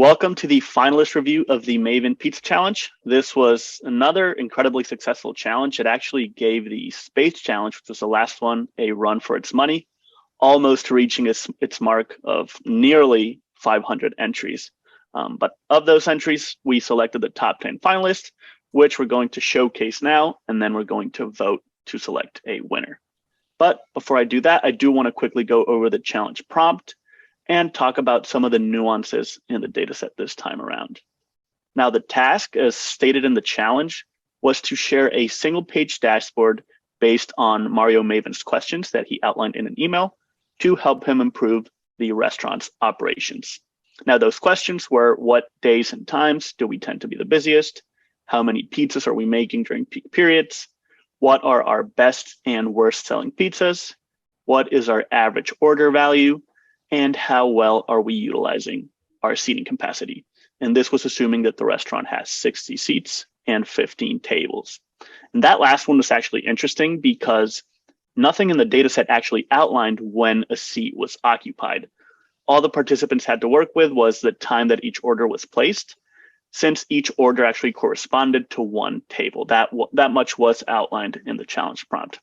Welcome to the finalist review of the Maven Pizza Challenge. This was another incredibly successful challenge. It actually gave the Space Challenge, which was the last one, a run for its money, almost reaching its mark of nearly 500 entries. But of those entries, we selected the top 10 finalists, which we're going to showcase now, and then we're going to vote to select a winner. But before I do that, I do want to quickly go over the challenge prompt and talk about some of the nuances in the dataset this time around. Now, the task, as stated in the challenge, was to share a single-page dashboard based on Mario Maven's questions that he outlined in an email to help him improve the restaurant's operations. Now, those questions were: what days and times do we tend to be the busiest? How many pizzas are we making during peak periods? What are our best and worst selling pizzas? What is our average order value? And how well are we utilizing our seating capacity? And this was assuming that the restaurant has 60 seats and 15 tables. And that last one was actually interesting because nothing in the data set actually outlined when a seat was occupied. All the participants had to work with was the time that each order was placed, since each order actually corresponded to one table. That much was outlined in the challenge prompt.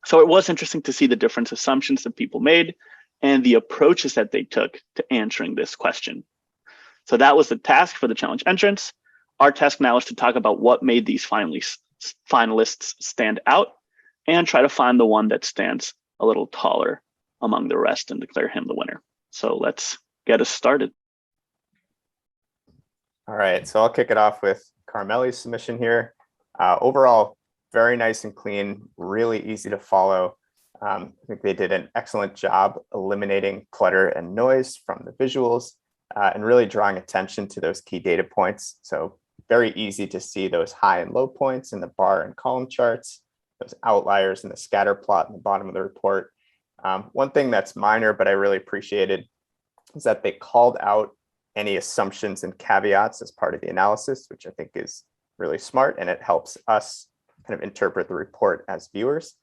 So it was interesting to see the different assumptions that people made and the approaches that they took to answering this question. So that was the task for the challenge entrance. Our task now is to talk about what made these finalists stand out and try to find the one that stands a little taller among the rest and declare him the winner. So let's get us started. All right, so I'll kick it off with Carmeli's submission here. Overall, very nice and clean, really easy to follow. I think they did an excellent job eliminating clutter and noise from the visuals and really drawing attention to those key data points. So very easy to see those high and low points in the bar and column charts, those outliers in the scatter plot in the bottom of the report. One thing that's minor, but I really appreciated, is that they called out any assumptions and caveats as part of the analysis, which I think is really smart, and it helps us kind of interpret the report as viewers.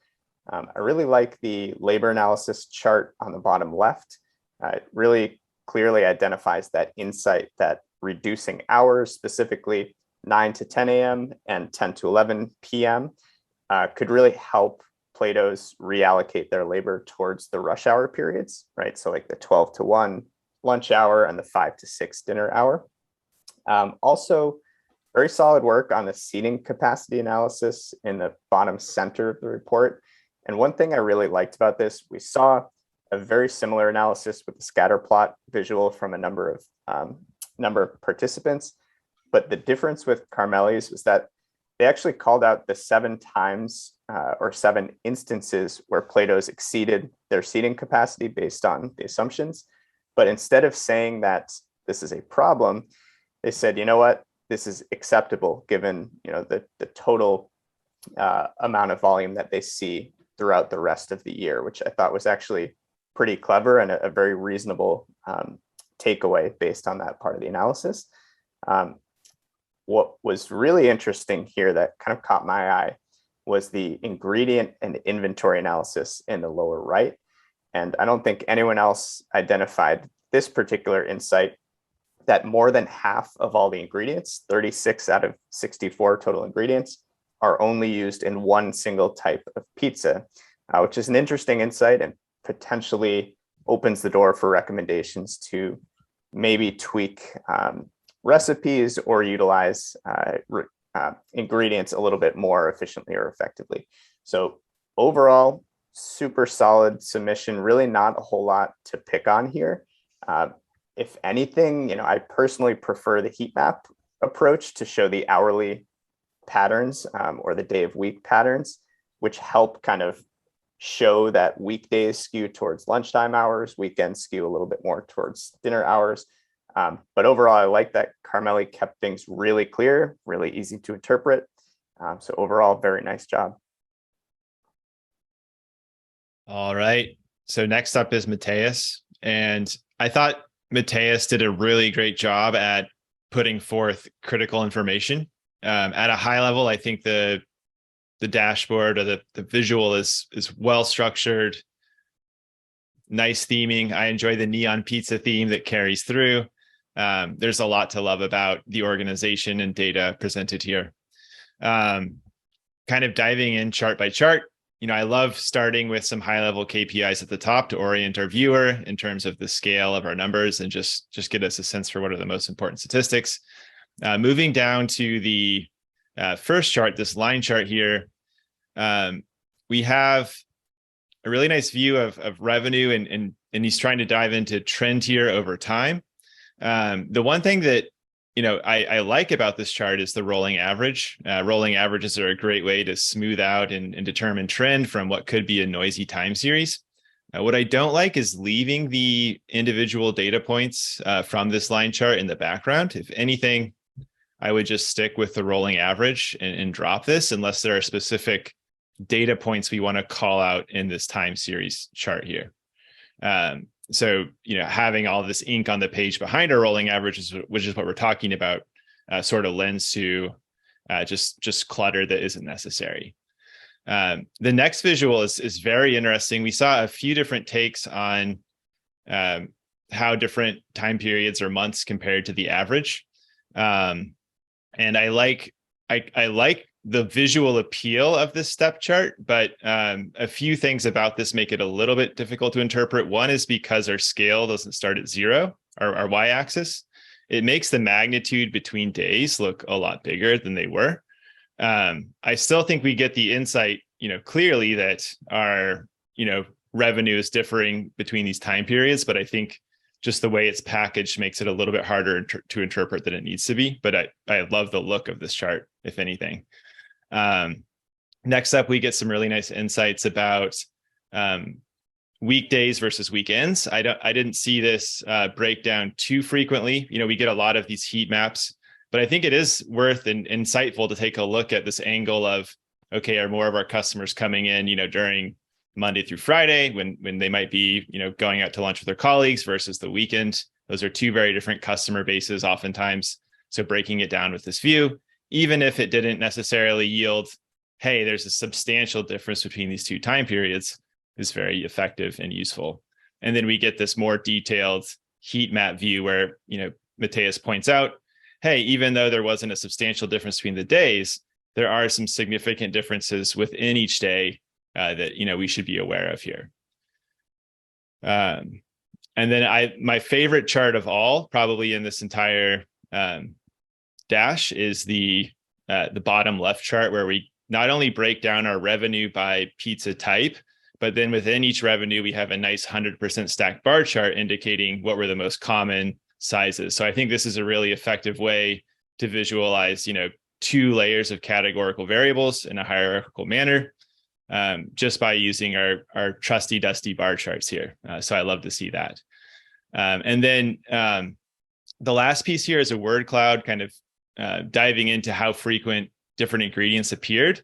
I really like the labor analysis chart on the bottom left. It really clearly identifies that insight that reducing hours, specifically 9 to 10 a.m. and 10 to 11 p.m., could really help Plato's reallocate their labor towards the rush hour periods, right? So like the 12 to 1 lunch hour and the 5 to 6 dinner hour. Also, very solid work on the seating capacity analysis in the bottom center of the report. And one thing I really liked about this, we saw a very similar analysis with the scatter plot visual from a number of participants. But the difference with Carmeli's was that they actually called out the 7 times or 7 instances where Plato's exceeded their seating capacity based on the assumptions. But instead of saying that this is a problem, they said, you know what, this is acceptable given the total amount of volume that they see throughout the rest of the year, which I thought was actually pretty clever and a very reasonable takeaway based on that part of the analysis. What was really interesting here that kind of caught my eye was the ingredient and inventory analysis in the lower right. And I don't think anyone else identified this particular insight, that more than half of all the ingredients, 36 out of 64 total ingredients, are only used in one single type of pizza, which is an interesting insight and potentially opens the door for recommendations to maybe tweak recipes or utilize ingredients a little bit more efficiently or effectively. So overall, super solid submission, really not a whole lot to pick on here. If anything, I personally prefer the heat map approach to show the hourly patterns or the day of week patterns, which help kind of show that weekdays skew towards lunchtime hours, weekends skew a little bit more towards dinner hours. But overall, I like that Carmeli kept things really clear, really easy to interpret. So overall, very nice job. All right. So next up is Mateus. And I thought Mateus did a really great job at putting forth critical information. At a high level, I think the dashboard or the visual is well structured, nice theming. I enjoy the neon pizza theme that carries through. There's a lot to love about the organization and data presented here. Kind of diving in chart by chart, I love starting with some high level KPIs at the top to orient our viewer in terms of the scale of our numbers and just get us a sense for what are the most important statistics. Moving down to the first chart, this line chart here, we have a really nice view of revenue, and he's trying to dive into trend here over time. The one thing that I like about this chart is the rolling average. Rolling averages are a great way to smooth out and determine trend from what could be a noisy time series. What I don't like is leaving the individual data points from this line chart in the background. If anything, I would just stick with the rolling average and drop this unless there are specific data points we want to call out in this time series chart here. So, having all this ink on the page behind our rolling averages, which is what we're talking about, sort of lends to just clutter that isn't necessary. The next visual is very interesting. We saw a few different takes on how different time periods or months compared to the average. And I like the visual appeal of this step chart, but a few things about this make it a little bit difficult to interpret. One is because our scale doesn't start at 0, our y-axis. It makes the magnitude between days look a lot bigger than they were. I still think we get the insight, clearly that our, revenue is differing between these time periods, but I think just the way it's packaged makes it a little bit harder to interpret than it needs to be. But I love the look of this chart, if anything. Next up, we get some really nice insights about weekdays versus weekends. I didn't see this breakdown too frequently. We get a lot of these heat maps, but I think it is worth and insightful to take a look at this angle of, okay, are more of our customers coming in, during Monday through Friday when they might be, going out to lunch with their colleagues versus the weekend. Those are two very different customer bases oftentimes. So breaking it down with this view, even if it didn't necessarily yield, hey, there's a substantial difference between these two time periods, is very effective and useful. And then we get this more detailed heat map view where, Matthias points out, hey, even though there wasn't a substantial difference between the days, there are some significant differences within each day that, we should be aware of here. And then my favorite chart of all, probably in this entire dash, is the bottom left chart, where we not only break down our revenue by pizza type, but then within each revenue, we have a nice 100% stacked bar chart indicating what were the most common sizes. So I think this is a really effective way to visualize, 2 layers of categorical variables in a hierarchical manner, just by using our trusty dusty bar charts here. So I love to see that. And then the last piece here is a word cloud, kind of diving into how frequent different ingredients appeared.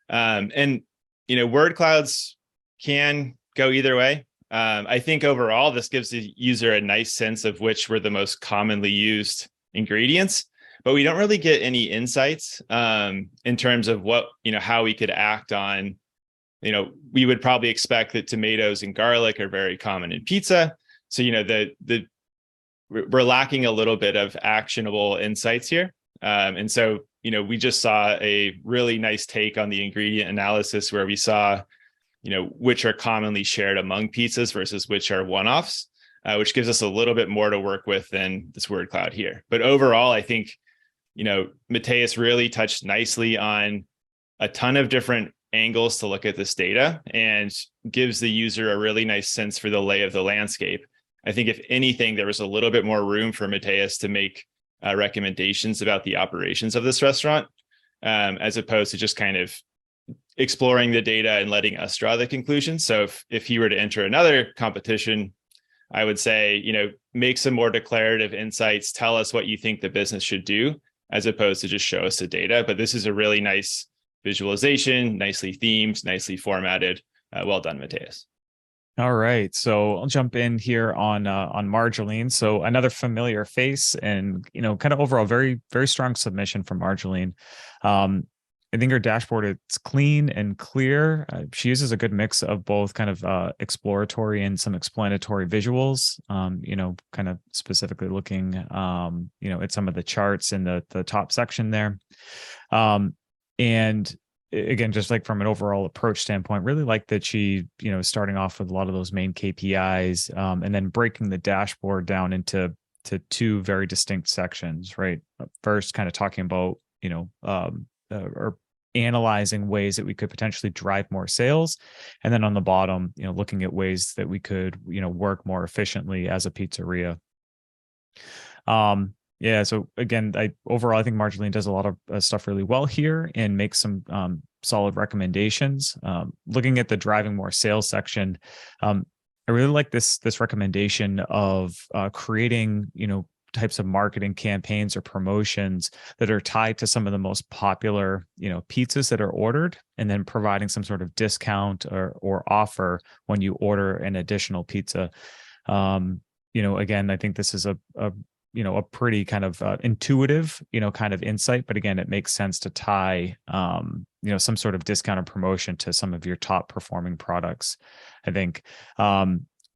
And, word clouds can go either way. I think overall, this gives the user a nice sense of which were the most commonly used ingredients, but we don't really get any insights in terms of what, how we could act on, we would probably expect that tomatoes and garlic are very common in pizza. So, we're lacking a little bit of actionable insights here. And so, we just saw a really nice take on the ingredient analysis where we saw, which are commonly shared among pizzas versus which are one-offs, which gives us a little bit more to work with than this word cloud here. But overall, I think, Matthias really touched nicely on a ton of different angles to look at this data and gives the user a really nice sense for the lay of the landscape. I think if anything, there was a little bit more room for Matthias to make recommendations about the operations of this restaurant, as opposed to just kind of exploring the data and letting us draw the conclusions. So if he were to enter another competition, I would say, make some more declarative insights, tell us what you think the business should do, as opposed to just show us the data. But this is a really nice visualization, nicely themed, nicely formatted. Well done, Matthias. All right, so I'll jump in here on Marjolaine. So another familiar face, and kind of overall very very strong submission from Marjolaine. I think her dashboard, it's clean and clear. She uses a good mix of both kind of exploratory and some explanatory visuals, kind of specifically looking, at some of the charts in the top section there. And again, just like from an overall approach standpoint, really like that she, starting off with a lot of those main KPIs, and then breaking the dashboard down into two very distinct sections, right? First, kind of talking about, or analyzing ways that we could potentially drive more sales. And then on the bottom, looking at ways that we could, work more efficiently as a pizzeria. So again, overall, I think Marjolaine does a lot of stuff really well here and makes some solid recommendations. Looking at the driving more sales section, I really like this recommendation of creating, types of marketing campaigns or promotions that are tied to some of the most popular, pizzas that are ordered, and then providing some sort of discount or offer when you order an additional pizza. Again, I think this is a pretty kind of intuitive, kind of insight, but again, it makes sense to tie, some sort of discount or promotion to some of your top performing products. I think,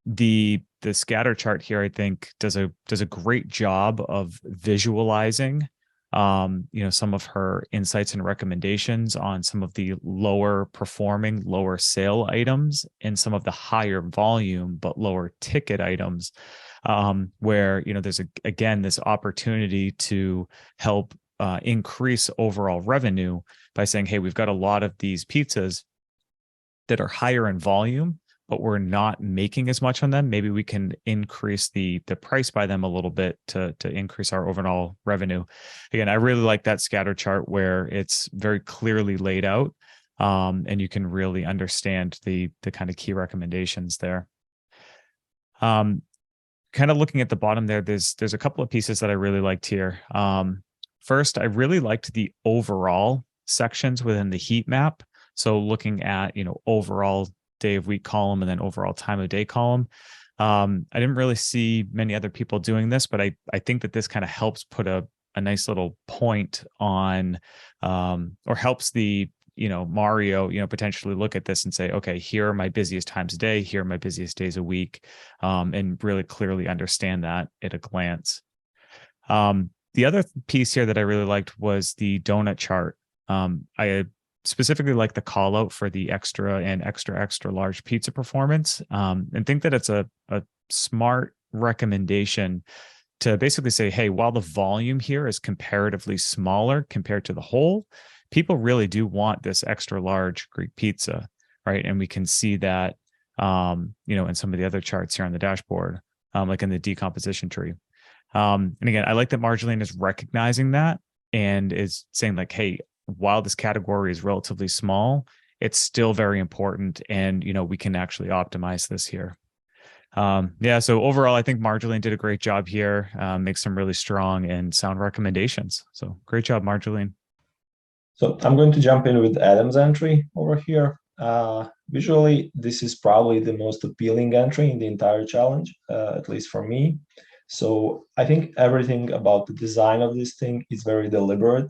the scatter chart here, I think does a great job of visualizing, some of her insights and recommendations on some of the lower performing, lower sale items and some of the higher volume, but lower ticket items, where, there's again, this opportunity to help increase overall revenue by saying, hey, we've got a lot of these pizzas that are higher in volume, but we're not making as much on them. Maybe we can increase the price by them a little bit to increase our overall revenue. Again, I really like that scatter chart where it's very clearly laid out, and you can really understand the kind of key recommendations there. Kind of looking at the bottom there, there's a couple of pieces that I really liked here. First, I really liked the overall sections within the heat map. So looking at, overall day of week column and then overall time of day column. I didn't really see many other people doing this, but I think that this kind of helps put a nice little point on, or helps the, Mario, potentially look at this and say, okay, here are my busiest times a day, here are my busiest days a week, and really clearly understand that at a glance. The other piece here that I really liked was the donut chart. I specifically like the call out for the extra and extra large pizza performance, and think that it's a smart recommendation to basically say, hey, while the volume here is comparatively smaller compared to the whole, people really do want this extra large Greek pizza, right? And we can see that, in some of the other charts here on the dashboard, like in the decomposition tree. And again, I like that Marjolaine is recognizing that and is saying like, hey, while this category is relatively small, it's still very important. And, we can actually optimize this here. So overall, I think Marjolaine did a great job here, makes some really strong and sound recommendations. So great job, Marjolaine. So I'm going to jump in with Adam's entry over here. Visually, this is probably the most appealing entry in the entire challenge, at least for me. So I think everything about the design of this thing is very deliberate.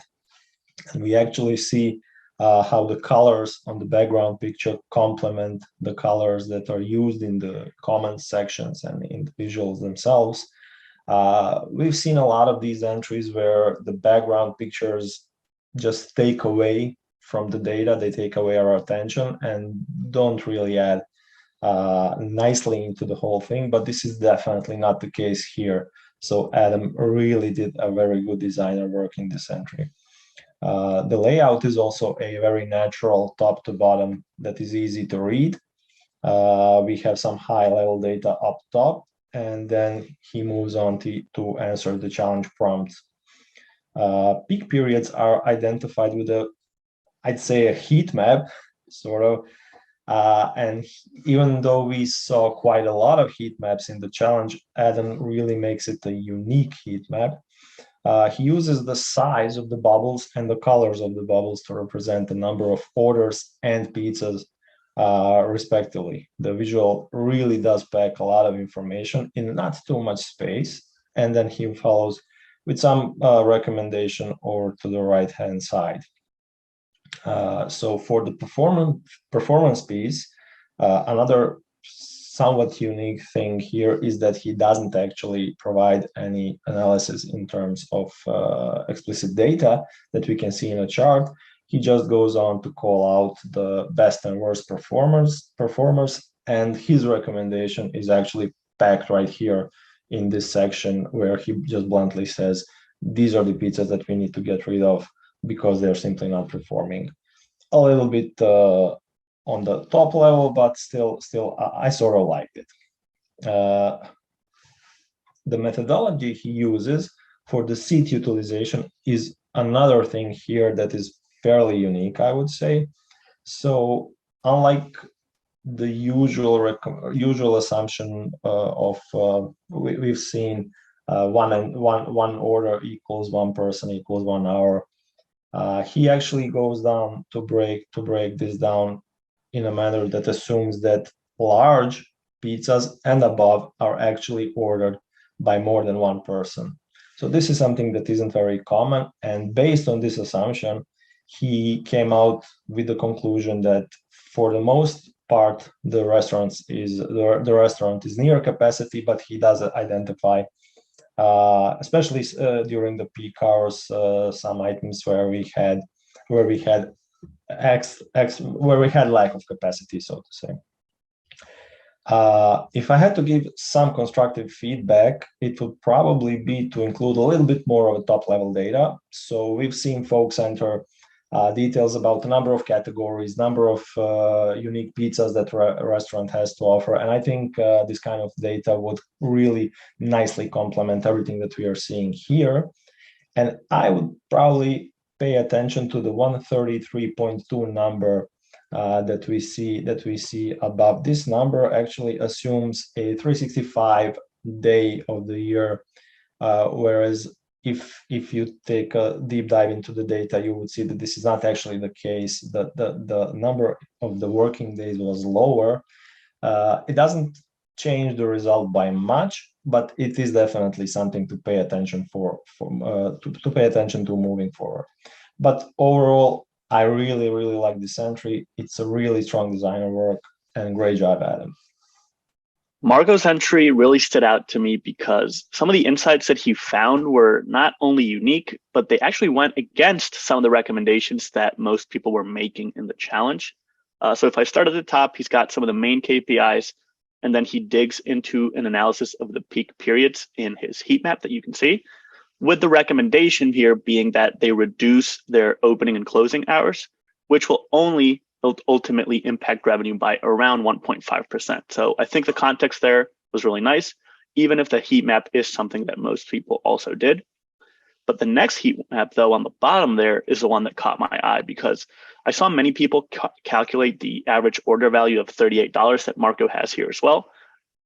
And we actually see how the colors on the background picture complement the colors that are used in the comments sections and in the visuals themselves. We've seen a lot of these entries where the background pictures just take away from the data, they take away our attention and don't really add nicely into the whole thing, but this is definitely not the case here. So Adam really did a very good designer work in this entry. The layout is also a very natural top to bottom that is easy to read. We have some high level data up top, and then he moves on to answer the challenge prompts. Peak periods are identified with I'd say a heat map, sort of. And even though we saw quite a lot of heat maps in the challenge, Adam really makes it a unique heat map. He uses the size of the bubbles and the colors of the bubbles to represent the number of orders and pizzas, respectively. The visual really does pack a lot of information in not too much space. And then he follows with some recommendation over to the right-hand side. So for the performance piece, another somewhat unique thing here is that he doesn't actually provide any analysis in terms of explicit data that we can see in a chart. He just goes on to call out the best and worst performers, and his recommendation is actually packed right here in this section, where he just bluntly says, these are the pizzas that we need to get rid of because they're simply not performing. A little bit on the top level, but still, I sort of liked it. The methodology he uses for the seat utilization is another thing here that is fairly unique, I would say. So unlike the usual assumption of we've seen one order equals one person equals 1 hour, he actually goes down to break this down in a manner that assumes that large pizzas and above are actually ordered by more than one person. So this is something that isn't very common. And based on this assumption, he came out with the conclusion that for the most part, the restaurant is near capacity, but he does identify, especially during the peak hours, some items where we had lack of capacity, so to say. If I had to give some constructive feedback, it would probably be to include a little bit more of top-level data. So we've seen folks enter details about the number of categories, number of unique pizzas that a restaurant has to offer. And I think this kind of data would really nicely complement everything that we are seeing here. And I would probably pay attention to the 133.2 number that we see above. This number actually assumes a 365 day of the year, whereas if you take a deep dive into the data, you would see that this is not actually the case. The number of the working days was lower. It doesn't change the result by much, but it is definitely something to pay attention to pay attention to moving forward. But overall, I really like this entry. It's a really strong designer work, and great job, Adam. Marco's entry really stood out to me because some of the insights that he found were not only unique, but they actually went against some of the recommendations that most people were making in the challenge. So if I start at the top, he's got some of the main KPIs, and then he digs into an analysis of the peak periods in his heat map that you can see, with the recommendation here being that they reduce their opening and closing hours, which will only ultimately impact revenue by around 1.5%. So I think the context there was really nice, even if the heat map is something that most people also did. But the next heat map, though, on the bottom there is the one that caught my eye, because I saw many people calculate the average order value of $38 that Marco has here as well.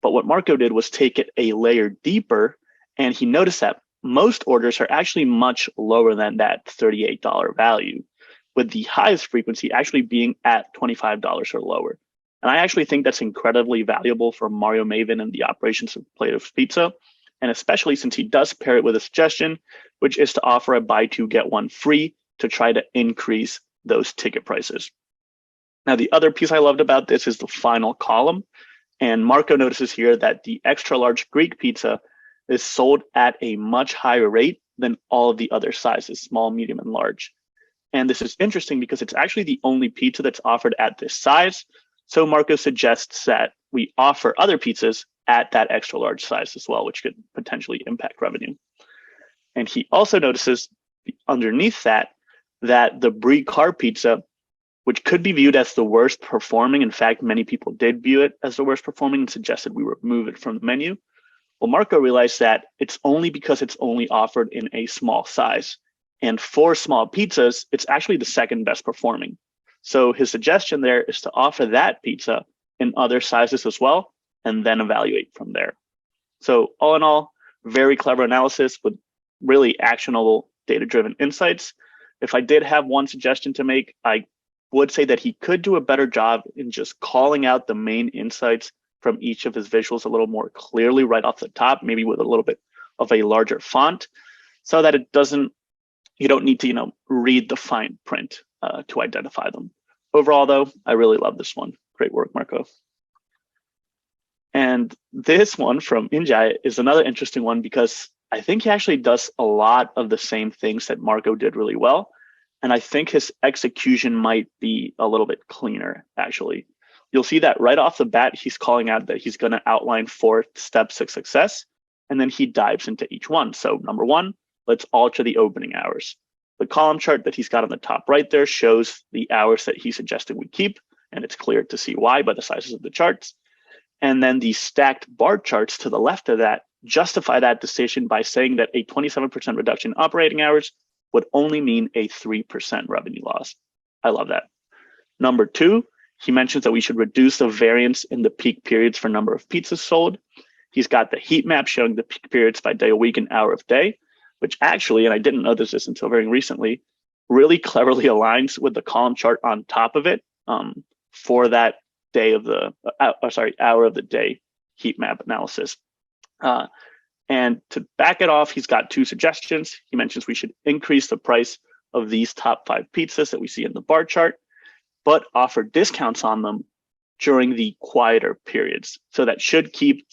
But what Marco did was take it a layer deeper, and he noticed that most orders are actually much lower than that $38 value, with the highest frequency actually being at $25 or lower. And I actually think that's incredibly valuable for Mario Maven and the operations of Plate of Pizza, and especially since he does pair it with a suggestion, which is to offer a buy two, get one free to try to increase those ticket prices. Now, the other piece I loved about this is the final column. And Marco notices here that the extra large Greek pizza is sold at a much higher rate than all of the other sizes, small, medium, and large. And this is interesting because it's actually the only pizza that's offered at this size. So Marco suggests that we offer other pizzas at that extra large size as well, which could potentially impact revenue. And he also notices underneath that the Brie car pizza, which could be viewed as the worst performing, in fact, many people did view it as the worst performing and suggested we remove it from the menu. Well, Marco realized that it's only because it's only offered in a small size. And for small pizzas, it's actually the second best performing. So his suggestion there is to offer that pizza in other sizes as well, and then evaluate from there. So all in all, very clever analysis with really actionable data-driven insights. If I did have one suggestion to make, I would say that he could do a better job in just calling out the main insights from each of his visuals a little more clearly right off the top, maybe with a little bit of a larger font, so that it doesn't, you don't need to, read the fine print. to identify them. Overall, though, I really love this one. Great work, Marco. And this one from Injai is another interesting one because I think he actually does a lot of the same things that Marco did really well. And I think his execution might be a little bit cleaner, actually. You'll see that right off the bat, he's calling out that he's going to outline 4 steps to success, and then he dives into each one. So number 1, let's alter the opening hours. The column chart that he's got on the top right there shows the hours that he suggested we keep, and it's clear to see why by the sizes of the charts. And then the stacked bar charts to the left of that justify that decision by saying that a 27% reduction in operating hours would only mean a 3% revenue loss. I love that. Number 2, he mentions that we should reduce the variance in the peak periods for number of pizzas sold. He's got the heat map showing the peak periods by day of week and hour of day, which actually, and I didn't notice this until very recently, really cleverly aligns with the column chart on top of it for that day of the, hour of the day heat map analysis. And to back it off, he's got 2 suggestions. He mentions we should increase the price of these top 5 pizzas that we see in the bar chart, but offer discounts on them during the quieter periods. So that should keep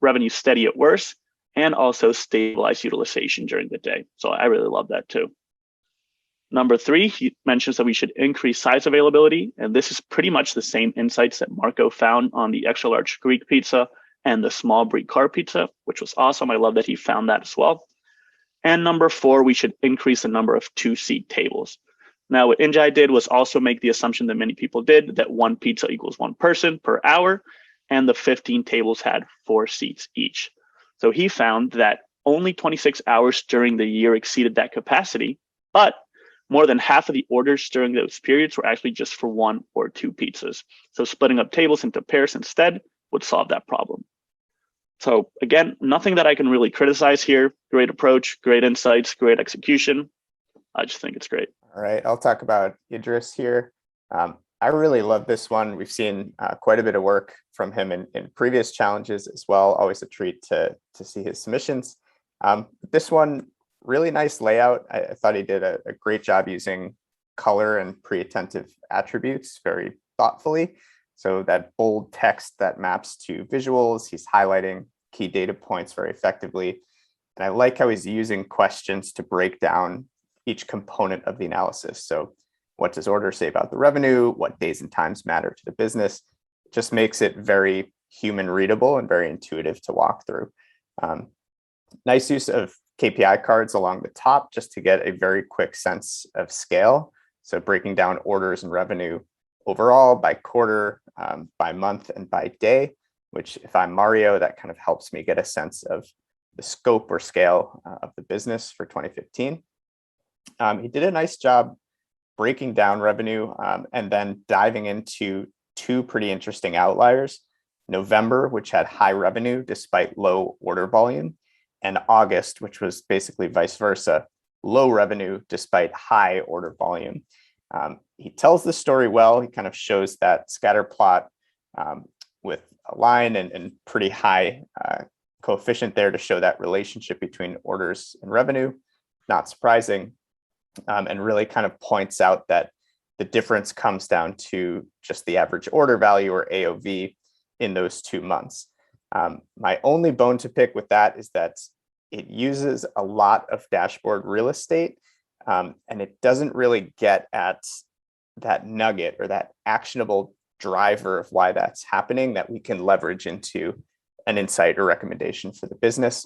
revenue steady at worst and also stabilize utilization during the day. So I really love that too. Number 3, he mentions that we should increase size availability. And this is pretty much the same insights that Marco found on the extra large Greek pizza and the small brie car pizza, which was awesome. I love that he found that as well. And number 4, we should increase the number of 2-seat tables. Now, what Injai did was also make the assumption that many people did, that 1 pizza equals 1 person per hour, and the 15 tables had 4 seats each. So he found that only 26 hours during the year exceeded that capacity, but more than half of the orders during those periods were actually just for 1 or 2 pizzas. So splitting up tables into pairs instead would solve that problem. So again, nothing that I can really criticize here. Great approach, great insights, great execution. I just think it's great. All right, I'll talk about Idris here. I really love this one. We've seen quite a bit of work from him in previous challenges as well. Always a treat to see his submissions. This one, really nice layout. I thought he did a great job using color and pre-attentive attributes very thoughtfully. So that bold text that maps to visuals, he's highlighting key data points very effectively. And I like how he's using questions to break down each component of the analysis. So what does order say about the revenue? What days and times matter to the business? It just makes it very human readable and very intuitive to walk through. Nice use of KPI cards along the top just to get a very quick sense of scale. So breaking down orders and revenue overall by quarter, by month, and by day, which if I'm Mario, that kind of helps me get a sense of the scope or scale of the business for 2015. He did a nice job breaking down revenue and then diving into 2 pretty interesting outliers. November, which had high revenue despite low order volume, and August, which was basically vice versa, low revenue despite high order volume. He tells the story well. He kind of shows that scatter plot with a line and pretty high coefficient there to show that relationship between orders and revenue. Not surprising. And really kind of points out that the difference comes down to just the average order value, or AOV, in those 2 months. My only bone to pick with that is that it uses a lot of dashboard real estate, and it doesn't really get at that nugget or that actionable driver of why that's happening that we can leverage into an insight or recommendation for the business.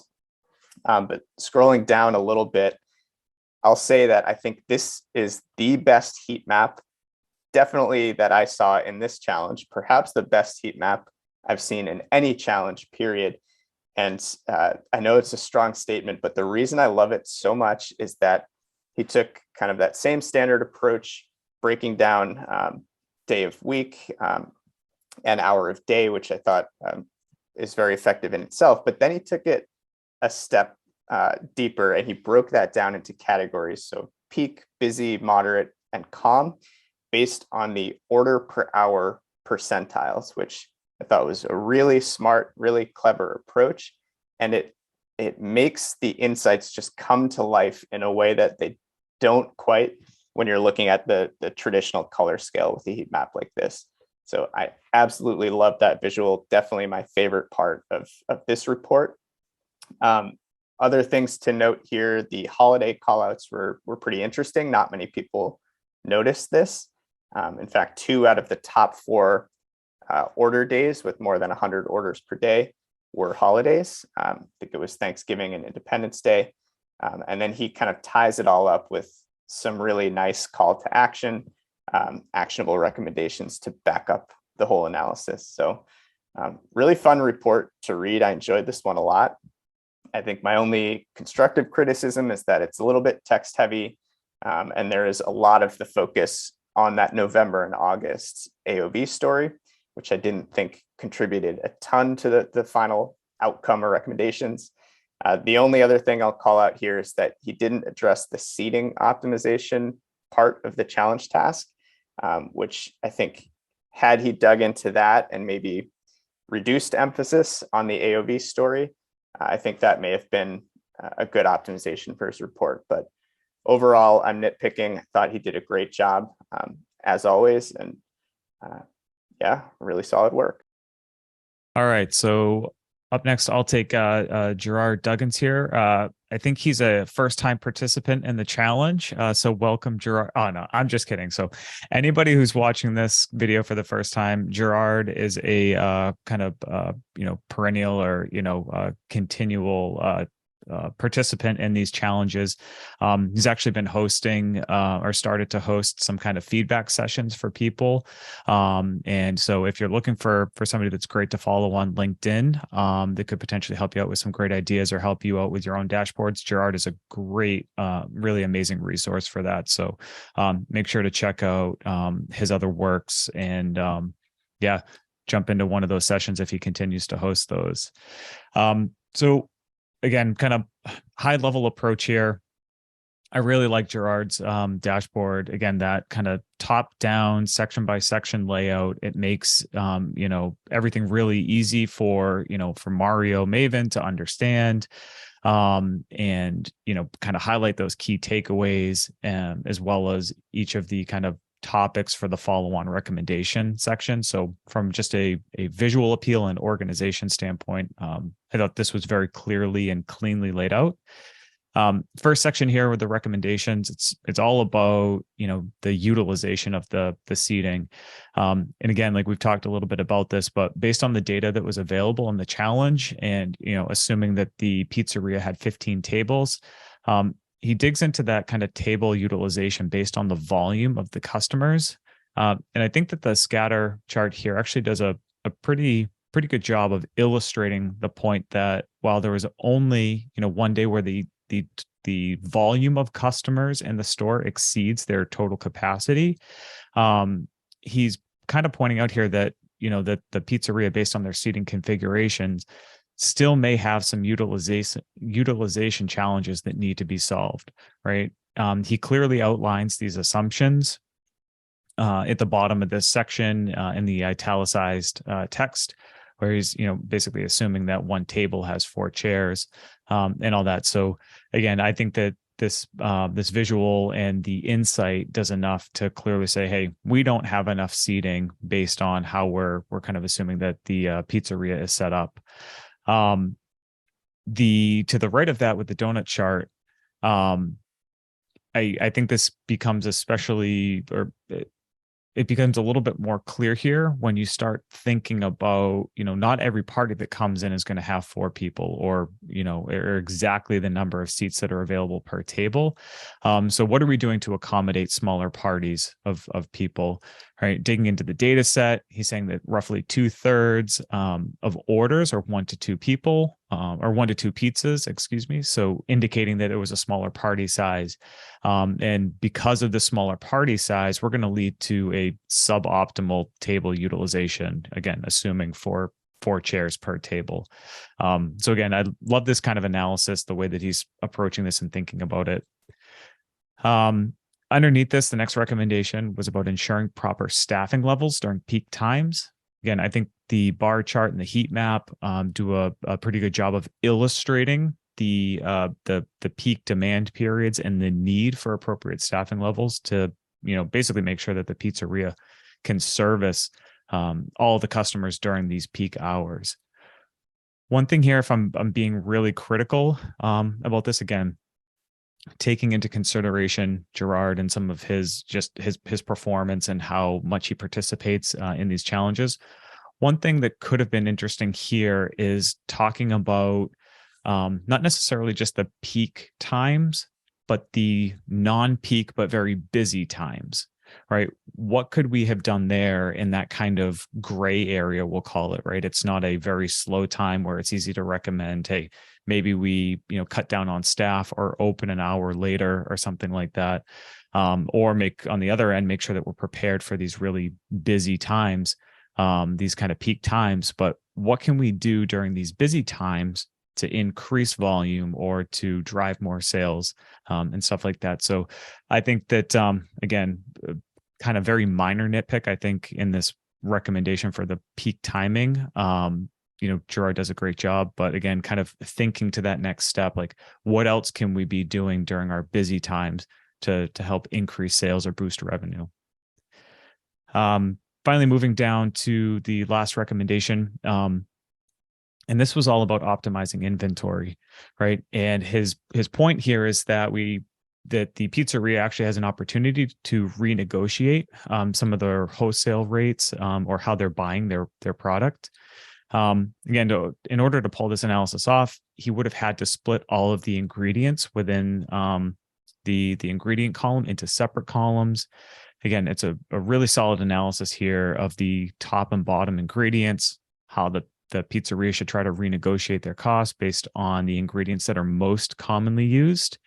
But scrolling down a little bit, I'll say that I think this is the best heat map, definitely, that I saw in this challenge, perhaps the best heat map I've seen in any challenge, period. And I know it's a strong statement, but the reason I love it so much is that he took kind of that same standard approach, breaking down day of week and hour of day, which I thought is very effective in itself. But then he took it a step deeper, and he broke that down into categories. So peak, busy, moderate, and calm, based on the order per hour percentiles, which I thought was a really smart, really clever approach. And it makes the insights just come to life in a way that they don't quite when you're looking at the traditional color scale with a heat map like this. So I absolutely love that visual. Definitely my favorite part of this report. Other things to note here, the holiday callouts were pretty interesting. Not many people noticed this. In fact, 2 out of the top 4 order days with more than 100 orders per day were holidays. I think it was Thanksgiving and Independence Day. And then he kind of ties it all up with some really nice call to action, actionable recommendations to back up the whole analysis. So really fun report to read. I enjoyed this one a lot. I think my only constructive criticism is that it's a little bit text heavy, and there is a lot of the focus on that November and August AOV story, which I didn't think contributed a ton to the final outcome or recommendations. The only other thing I'll call out here is that he didn't address the seating optimization part of the challenge task, which I think had he dug into that and maybe reduced emphasis on the AOV story, I think that may have been a good optimization for his report. But overall, I'm nitpicking. I thought he did a great job, as always. And yeah, really solid work. All right. So up next, I'll take Gerard Duggan's here. I think he's a first-time participant in the challenge. So welcome, Gerard. Oh, no, I'm just kidding. So anybody who's watching this video for the first time, Gerard is a kind of, perennial or, continual participant in these challenges. He's actually been hosting or started to host some kind of feedback sessions for people. And so if you're looking for somebody that's great to follow on LinkedIn, that could potentially help you out with some great ideas or help you out with your own dashboards, Gerard is a great, really amazing resource for that. So make sure to check out his other works and jump into one of those sessions if he continues to host those. So again, kind of high level approach here. I really like Gerard's dashboard. Again, that kind of top down section by section layout. It makes, everything really easy for Mario Maven to understand, and, kind of highlight those key takeaways, as well as each of the kind of topics for the follow-on recommendation section. So from just a visual appeal and organization standpoint, I thought this was very clearly and cleanly laid out. First section here with the recommendations, it's all about, the utilization of the seating. And again, like we've talked a little bit about this, but based on the data that was available in the challenge and, assuming that the pizzeria had 15 tables, he digs into that kind of table utilization based on the volume of the customers. And I think that the scatter chart here actually does a pretty good job of illustrating the point that while there was only, one day where the volume of customers in the store exceeds their total capacity, he's kind of pointing out here that, that the pizzeria, based on their seating configurations, still may have some utilization challenges that need to be solved, right? He clearly outlines these assumptions at the bottom of this section in the italicized text, where he's, basically assuming that one table has 4 chairs and all that. So again, I think that this visual and the insight does enough to clearly say, hey, we don't have enough seating based on how we're kind of assuming that the pizzeria is set up. To the right of that with the donut chart, I think this becomes it becomes a little bit more clear here when you start thinking about, not every party that comes in is going to have 4 people or exactly the number of seats that are available per table. So what are we doing to accommodate smaller parties of people, right? Digging into the data set, he's saying that roughly 2/3 of orders are 1 to 2 people, or 1 to 2 pizzas, excuse me. So indicating that it was a smaller party size. And because of the smaller party size, we're going to lead to a suboptimal table utilization, again, assuming 4 chairs per table. So again, I love this kind of analysis, the way that he's approaching this and thinking about it. Underneath this, the next recommendation was about ensuring proper staffing levels during peak times. Again, I think the bar chart and the heat map do a pretty good job of illustrating the peak demand periods and the need for appropriate staffing levels to, basically make sure that the pizzeria can service all the customers during these peak hours. One thing here, if I'm being really critical about this, again, taking into consideration Gerard and some of his performance and how much he participates in these challenges. One thing that could have been interesting here is talking about not necessarily just the peak times, but the non-peak but very busy times, right? What could we have done there in that kind of gray area, we'll call it, right? It's not a very slow time where it's easy to recommend, hey, maybe we, cut down on staff or open an hour later or something like that. Or on the other end, make sure that we're prepared for these really busy times, these kind of peak times. But what can we do during these busy times to increase volume or to drive more sales and stuff like that? So I think that, again, kind of very minor nitpick, I think, in this recommendation for the peak timing. Gerard does a great job, but again, kind of thinking to that next step, like what else can we be doing during our busy times to help increase sales or boost revenue? Finally, moving down to the last recommendation, and this was all about optimizing inventory, right? And his point here is that the pizzeria actually has an opportunity to renegotiate some of their wholesale rates or how they're buying their product. Again, in order to pull this analysis off, he would have had to split all of the ingredients within the ingredient column into separate columns. Again, it's a really solid analysis here of the top and bottom ingredients, how the pizzeria should try to renegotiate their costs based on the ingredients that are most commonly used.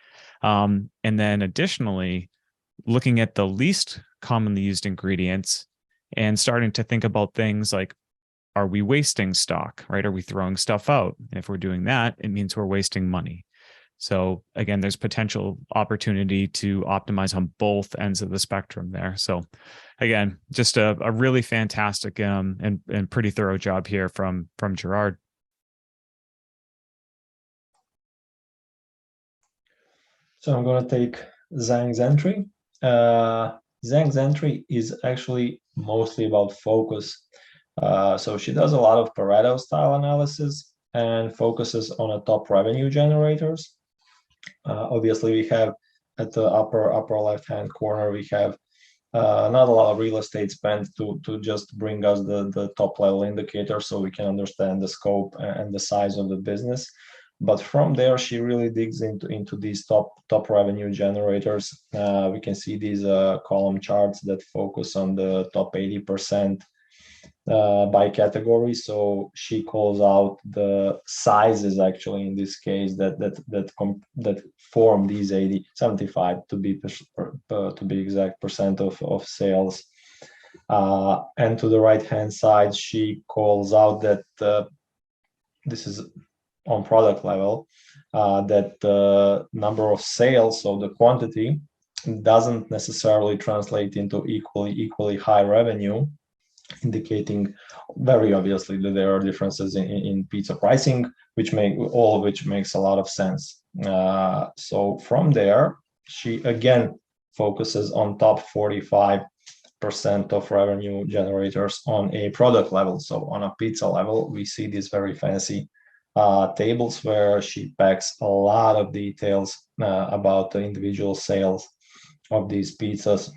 And then additionally, looking at the least commonly used ingredients and starting to think about things like, are we wasting stock, right? Are we throwing stuff out? And if we're doing that, it means we're wasting money. So again, there's potential opportunity to optimize on both ends of the spectrum there. So again, just a really fantastic and pretty thorough job here from Gerard. So I'm going to take Zhang's entry. Zhang's entry is actually mostly about focus. So she does a lot of Pareto style analysis and focuses on the top revenue generators. Obviously, we have at the upper left hand corner, we have not a lot of real estate spent to just bring us the top level indicator so we can understand the scope and the size of the business. But from there, she really digs into these top revenue generators. We can see these column charts that focus on the top 80% by category. So she calls out the sizes actually in this case that form these 75 to be exact percent of sales. And to the right hand side, she calls out that this is on product level, that the number of sales, so the quantity, doesn't necessarily translate into equally high revenue, indicating very obviously that there are differences in pizza pricing, which makes a lot of sense. So from there, she again focuses on top 45% of revenue generators on a product level. So on a pizza level, we see these very fancy tables where she packs a lot of details about the individual sales of these pizzas.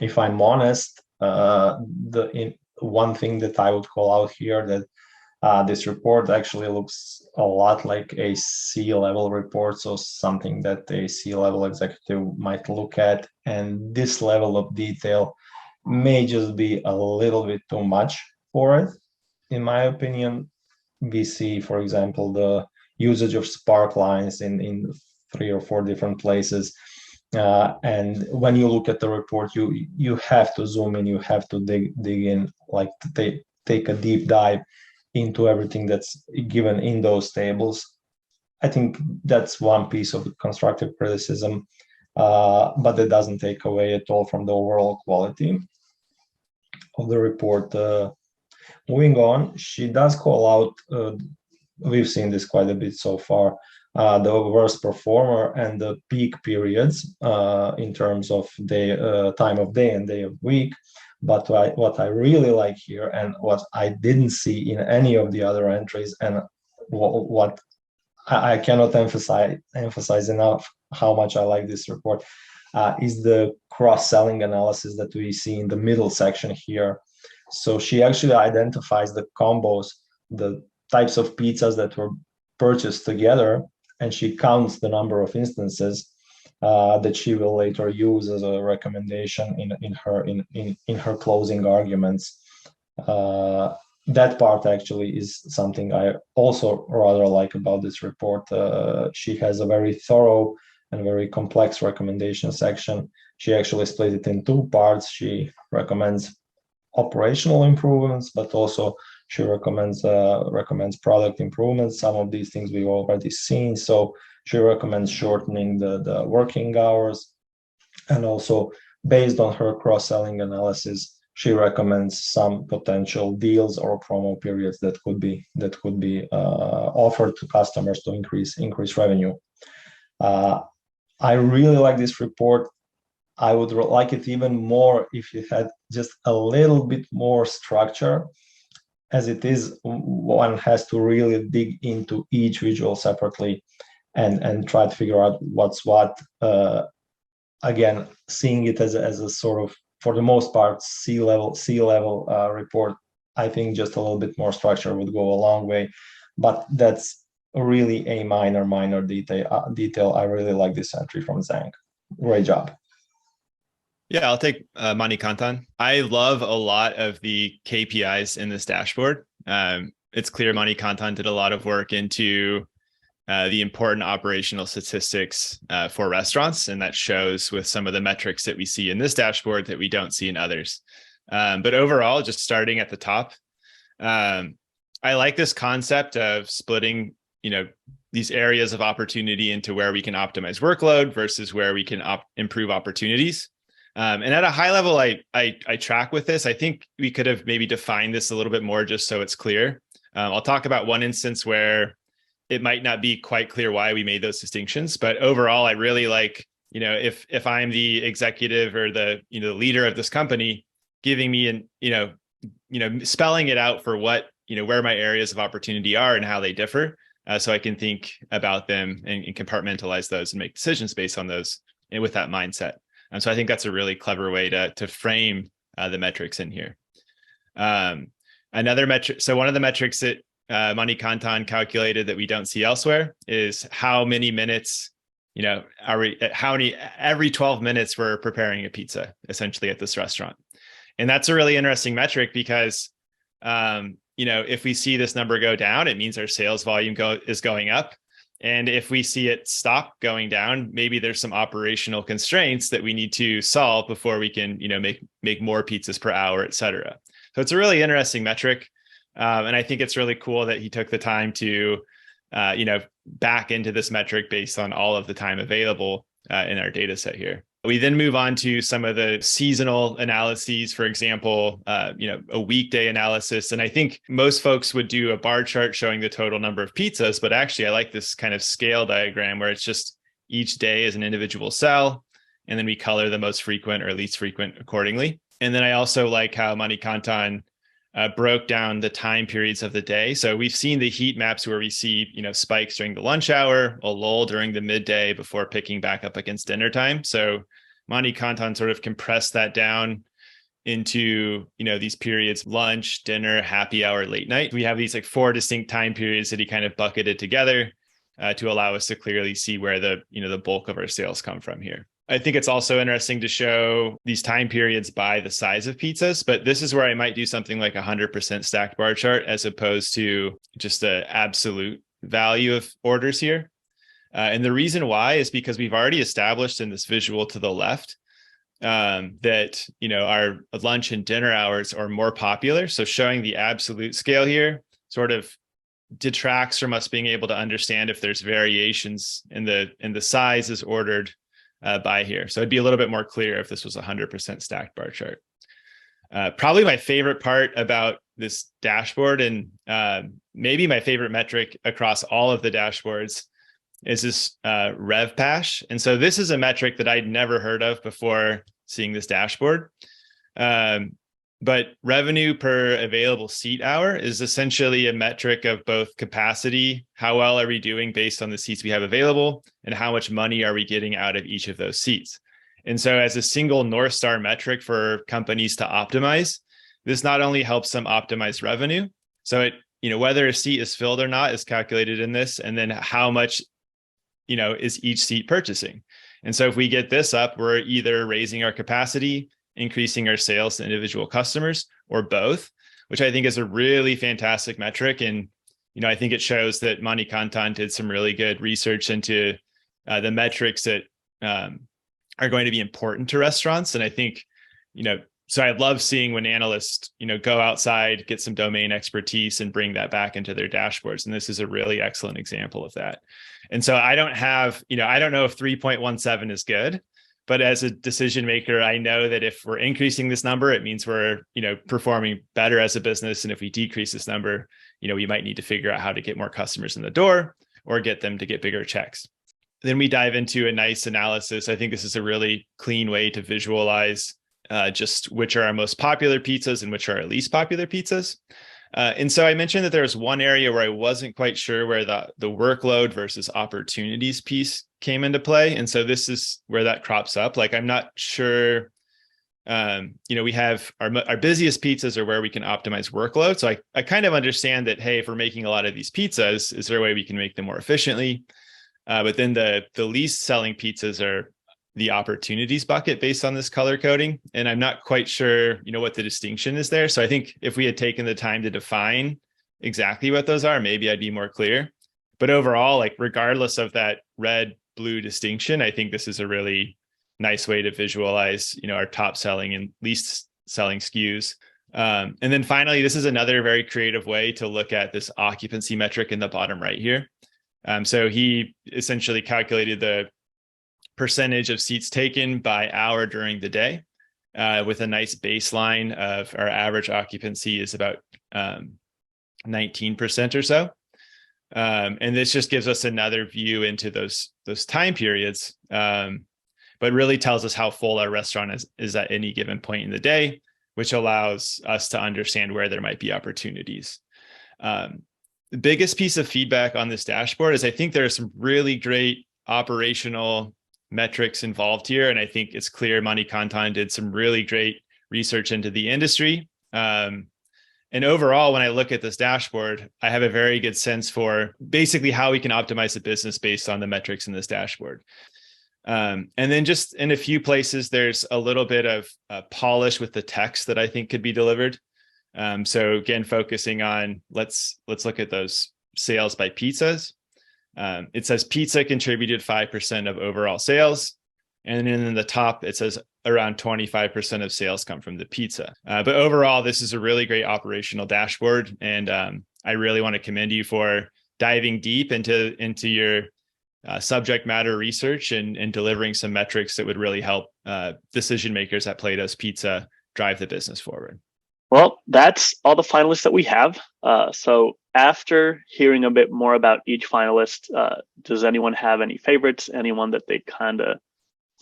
If I'm honest, one thing that I would call out here that this report actually looks a lot like a C-level report, so something that a C-level executive might look at, and this level of detail may just be a little bit too much for it, in my opinion. We see, for example, the usage of spark lines in 3 or 4 different places. And when you look at the report, you have to zoom in, you have to dig in, like to take a deep dive into everything that's given in those tables. I think that's one piece of constructive criticism, but it doesn't take away at all from the overall quality of the report. Moving on, she does call out, we've seen this quite a bit so far, the worst performer and the peak periods in terms of time of day and day of week. But what I really like here, and what I didn't see in any of the other entries, and what I cannot emphasize enough how much I like this report, is the cross-selling analysis that we see in the middle section here. So she actually identifies the combos, the types of pizzas that were purchased together, and she counts the number of instances that she will later use as a recommendation in her closing arguments. That part actually is something I also rather like about this report. She has a very thorough and very complex recommendation section. She actually split it in two parts. She recommends operational improvements, but also she recommends product improvements. Some of these things we've already seen. So she recommends shortening the working hours, and also based on her cross-selling analysis, she recommends some potential deals or promo periods that could be offered to customers to increase revenue. I really like this report. I would like it even more if it had just a little bit more structure. As it is, one has to really dig into each visual separately and try to figure out what's what. Again, seeing it as a sort of, for the most part, C-level report, I think just a little bit more structure would go a long way. But that's really a minor detail. I really like this entry from Zhang. Great job. Yeah, I'll take Manikandan. I love a lot of the KPIs in this dashboard. It's clear Manikandan did a lot of work into the important operational statistics for restaurants, and that shows with some of the metrics that we see in this dashboard that we don't see in others. But overall, just starting at the top, I like this concept of splitting, these areas of opportunity into where we can optimize workload versus where we can improve opportunities. And at a high level, I track with this. I think we could have maybe defined this a little bit more just so it's clear. I'll talk about one instance where it might not be quite clear why we made those distinctions, but overall, I really like, if I'm the executive or the leader of this company, giving me spelling it out for what, where my areas of opportunity are and how they differ, so I can think about them and compartmentalize those and make decisions based on those and with that mindset. So I think that's a really clever way to frame the metrics in here. Another metric. So one of the metrics that Manikandan calculated that we don't see elsewhere is how many minutes, every 12 minutes we're preparing a pizza essentially at this restaurant. And that's a really interesting metric because, if we see this number go down, it means our sales volume is going up. And if we see it stop going down, maybe there's some operational constraints that we need to solve before we can, make more pizzas per hour, et cetera. So it's a really interesting metric. And I think it's really cool that he took the time to, back into this metric based on all of the time available in our data set here. We then move on to some of the seasonal analyses, for example, a weekday analysis. And I think most folks would do a bar chart showing the total number of pizzas, but actually I like this kind of scale diagram where it's just each day is an individual cell, and then we color the most frequent or least frequent accordingly. And then I also like how Manikandan broke down the time periods of the day. So we've seen the heat maps where we see, spikes during the lunch hour, a lull during the midday before picking back up against dinner time. So Manikandan sort of compressed that down into, these periods: lunch, dinner, happy hour, late night. We have these 4 distinct time periods that he kind of bucketed together to allow us to clearly see where the bulk of our sales come from here. I think it's also interesting to show these time periods by the size of pizzas, but this is where I might do something like 100% stacked bar chart as opposed to just the absolute value of orders here. And the reason why is because we've already established in this visual to the left that, our lunch and dinner hours are more popular. So showing the absolute scale here sort of detracts from us being able to understand if there's variations in the sizes ordered by here. So it'd be a little bit more clear if this was 100% stacked bar chart. Probably my favorite part about this dashboard, and maybe my favorite metric across all of the dashboards, is this RevPash. And so this is a metric that I'd never heard of before seeing this dashboard. But revenue per available seat hour is essentially a metric of both capacity, how well are we doing based on the seats we have available, and how much money are we getting out of each of those seats. And so as a single North Star metric for companies to optimize, this not only helps them optimize revenue, so it, whether a seat is filled or not is calculated in this, and then how much, is each seat purchasing. And so if we get this up, we're either raising our capacity, increasing our sales to individual customers, or both, which I think is a really fantastic metric. And, I think it shows that Manikandan did some really good research into the metrics that are going to be important to restaurants. And I think, so I love seeing when analysts, go outside, get some domain expertise and bring that back into their dashboards. And this is a really excellent example of that. And so I don't know if 3.17 is good, but as a decision maker, I know that if we're increasing this number, it means we're, performing better as a business. And if we decrease this number, we might need to figure out how to get more customers in the door or get them to get bigger checks. Then we dive into a nice analysis. I think this is a really clean way to visualize just which are our most popular pizzas and which are our least popular pizzas. And so I mentioned that there was one area where I wasn't quite sure where the workload versus opportunities piece came into play. And so this is where that crops up. Like, I'm not sure, we have our busiest pizzas are where we can optimize workload. So I kind of understand that, hey, if we're making a lot of these pizzas, is there a way we can make them more efficiently? But then the least selling pizzas are the opportunities bucket based on this color coding. And I'm not quite sure, what the distinction is there. So I think if we had taken the time to define exactly what those are, maybe I'd be more clear. But overall, like, regardless of that red blue distinction, I think this is a really nice way to visualize, our top selling and least selling SKUs. And then finally, this is another very creative way to look at this occupancy metric in the bottom right here. So he essentially calculated the percentage of seats taken by hour during the day, with a nice baseline of our average occupancy is about 19% or so. And this just gives us another view into those time periods, but really tells us how full our restaurant is at any given point in the day, which allows us to understand where there might be opportunities. The biggest piece of feedback on this dashboard is I think there are some really great operational metrics involved here. And I think it's clear Manikandan did some really great research into the industry. And overall, when I look at this dashboard, I have a very good sense for basically how we can optimize the business based on the metrics in this dashboard. And then just in a few places, there's a little bit of polish with the text that I think could be delivered. So again, focusing on, let's look at those sales by pizzas. It says pizza contributed 5% of overall sales. And then in the top, it says around 25% of sales come from the pizza. But overall, this is a really great operational dashboard. And I really want to commend you for diving deep into your subject matter research and delivering some metrics that would really help decision makers at Plato's Pizza drive the business forward. Well, that's all the finalists that we have. So after hearing a bit more about each finalist, does anyone have any favorites? Anyone that they kind of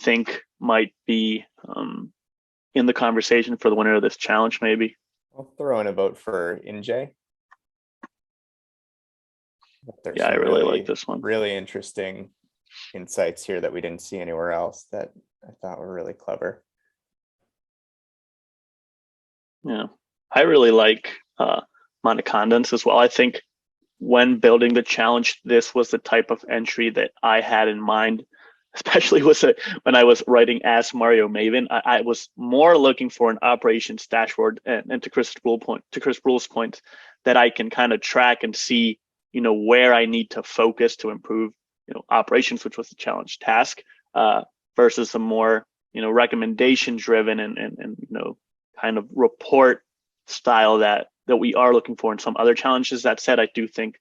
think might be in the conversation for the winner of this challenge, maybe? I'll throw in a vote for Injay. Yeah, I really like this one. Really interesting insights here that we didn't see anywhere else that I thought were really clever. Yeah, I really like Manikandan's as well. I think when building the challenge, this was the type of entry that I had in mind, especially when I was writing Ask Mario Maven. I was more looking for an operations dashboard, and to Chris Brule's point, that I can kind of track and see, where I need to focus to improve, operations, which was the challenge task, versus a more, recommendation driven and kind of report style that we are looking for in some other challenges. That said, I do think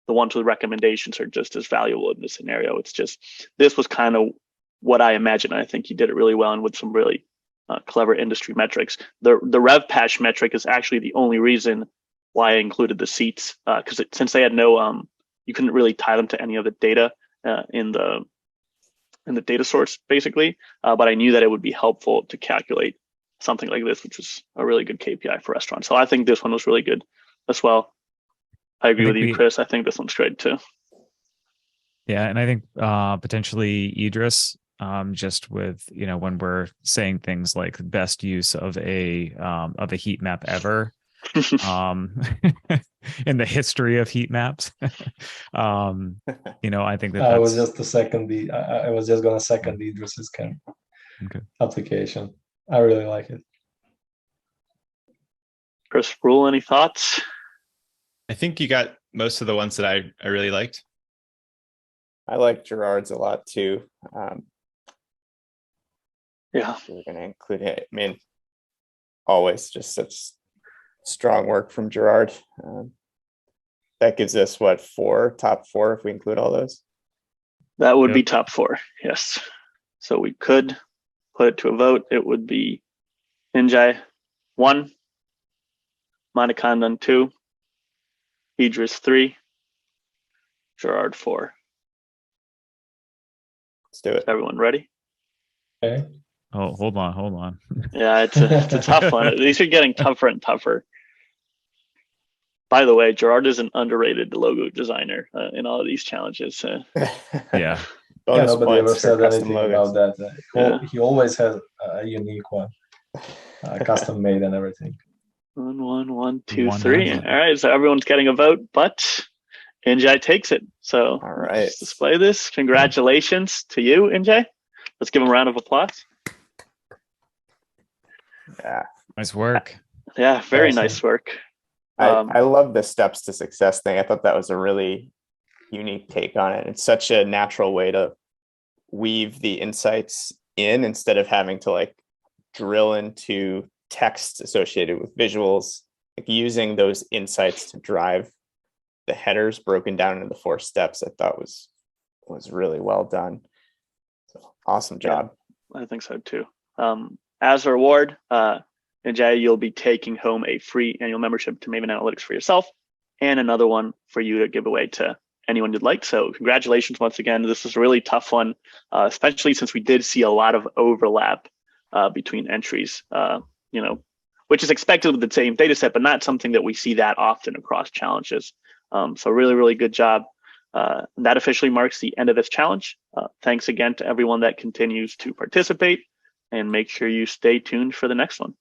the ones with recommendations are just as valuable in this scenario. It's just, this was kind of what I imagined. I think he did it really well and with some really clever industry metrics. The RevPash metric is actually the only reason why I included the seats, because since they had no, you couldn't really tie them to any of the data. in the data source, basically. But I knew that it would be helpful to calculate something like this, which was a really good KPI for restaurants. So I think this one was really good as well. I agree with you, Chris. I think this one's great too. Yeah, and I think potentially Idris, just with when we're saying things like best use of a heat map ever, in the history of heat maps, I think that I was just I was just gonna second Idris's application. I really like it. Chris Rule, any thoughts? I think you got most of the ones that I really liked. I like Gerard's a lot too. Yeah, so we're going to include it. I mean, always just such strong work from Gerard. That gives us what, top four if we include all those? That would be top four, yes. So we could put it to a vote. It would be Injai 1, Manikandan 2, Idris 3, Gerard 4. Let's do it. Is everyone ready? Okay. Oh, hold on. Yeah, it's a tough one. These are getting tougher and tougher. By the way, Gerard is an underrated logo designer in all of these challenges. Yeah. Nobody ever said anything about that. He always has a unique one, custom made and everything. 1, 2, 3. All right, so everyone's getting a vote, but Injai takes it. So all right, let's display this. Congratulations to you, Injai. Let's give him a round of applause. Yeah, nice work. Yeah, very nice work. I love the steps to success thing. I thought that was a really unique take on it. It's such a natural way to weave the insights in instead of having to like drill into text associated with visuals, like using those insights to drive the headers broken down into the 4 steps. I thought was really well done. So awesome job. Yeah, I think so too. As a reward, Injai, you'll be taking home a free annual membership to Maven Analytics for yourself and another one for you to give away to anyone you'd like. So congratulations once again. This is a really tough one, especially since we did see a lot of overlap between entries, which is expected with the same data set, but not something that we see that often across challenges. So really, really good job. That officially marks the end of this challenge. Thanks again to everyone that continues to participate, and make sure you stay tuned for the next one.